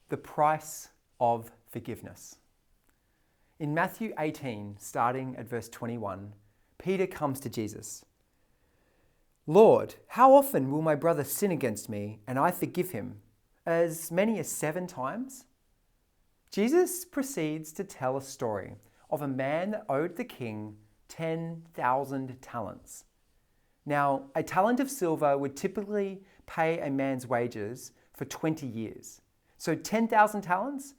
The price of forgiveness. In Matthew 18, starting at verse 21, Peter comes to Jesus. "Lord, how often will my brother sin against me and I forgive him? As many as 7 times?" Jesus proceeds to tell a story of a man that owed the king 10,000 talents. Now, a talent of silver would typically pay a man's wages for 20 years. So 10,000 talents?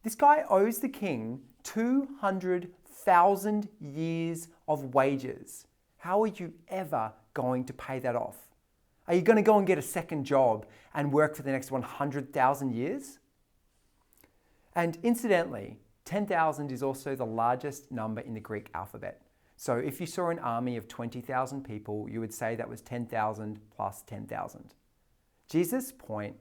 This guy owes the king 200,000 years of wages. How are you ever going to pay that off? Are you going to go and get a second job and work for the next 100,000 years? And incidentally, 10,000 is also the largest number in the Greek alphabet. So if you saw an army of 20,000 people, you would say that was 10,000 plus 10,000. Jesus' point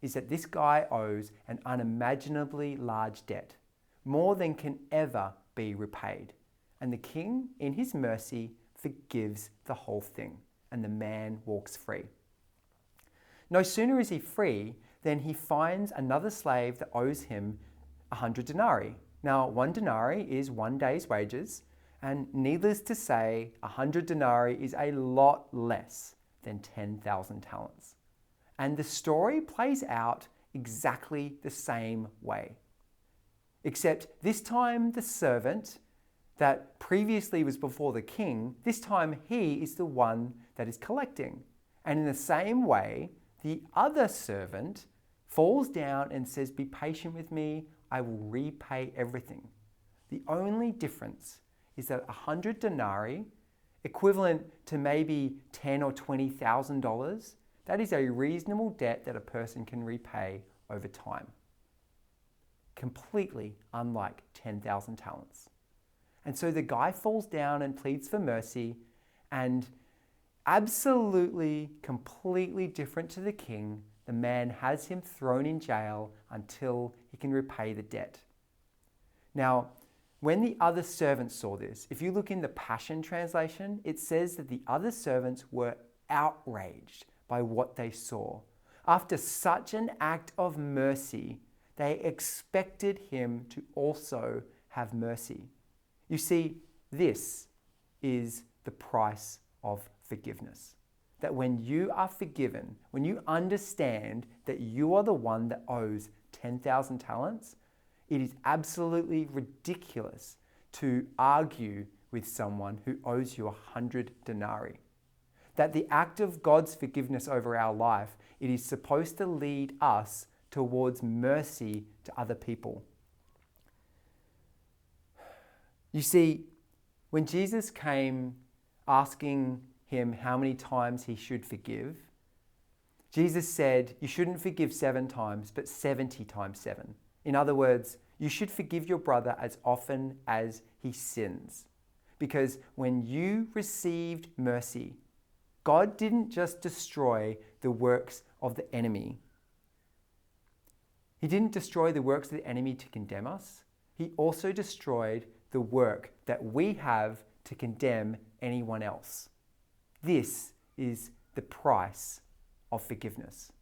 is that this guy owes an unimaginably large debt, more than can ever be repaid. And the king, in his mercy, forgives the whole thing, and the man walks free. No sooner is he free than he finds another slave that owes him 100 denarii. Now, 1 denarii is 1 day's wages, and needless to say, 100 denarii is a lot less than 10,000 talents. And the story plays out exactly the same way. Except this time the servant that previously was before the king, this time he is the one that is collecting. And in the same way, the other servant falls down and says, "Be patient with me, I will repay everything." The only difference is that 100 denarii, equivalent to maybe $10,000 or $20,000, that is a reasonable debt that a person can repay over time. Completely unlike 10,000 talents. And so the guy falls down and pleads for mercy, and absolutely, completely different to the king, the man has him thrown in jail until he can repay the debt. Now, when the other servants saw this, if you look in the Passion Translation, it says that the other servants were outraged by what they saw. After such an act of mercy, they expected him to also have mercy. You see, this is the price of forgiveness. That when you are forgiven, when you understand that you are the one that owes 10,000 talents, it is absolutely ridiculous to argue with someone who owes you 100 denarii. That the act of God's forgiveness over our life, it is supposed to lead us towards mercy to other people. You see, when Jesus came asking him how many times he should forgive, Jesus said, you shouldn't forgive 7 times, but 70 times 7. In other words, you should forgive your brother as often as he sins. Because when you received mercy, God didn't just destroy the works of the enemy. He didn't destroy the works of the enemy to condemn us. He also destroyed the work that we have to condemn anyone else. This is the price of forgiveness.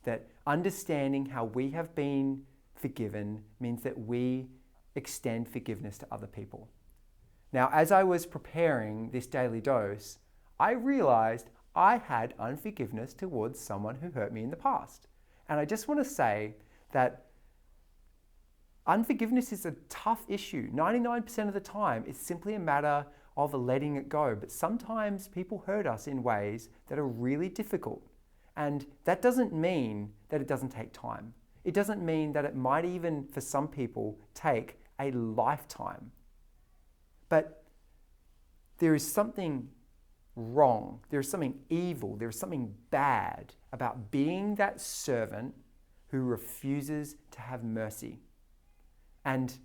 That understanding how we have been forgiven means that we extend forgiveness to other people. Now, as I was preparing this daily dose, I realized I had unforgiveness towards someone who hurt me in the past. And I just want to say that unforgiveness is a tough issue. 99% of the time, it's simply a matter of letting it go. But sometimes people hurt us in ways that are really difficult. And that doesn't mean that it doesn't take time. It doesn't mean that it might even, for some people, take a lifetime. But there is something wrong, there's something evil, there's something bad about being that servant who refuses to have mercy. And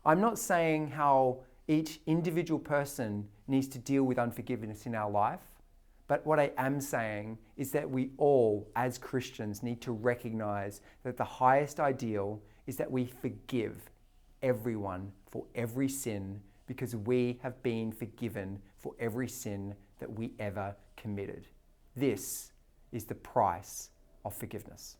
I'm not saying how each individual person needs to deal with unforgiveness in our life, but what I am saying is that we all, as Christians, need to recognize that the highest ideal is that we forgive everyone for every sin because we have been forgiven for every sin that we ever committed. This is the price of forgiveness.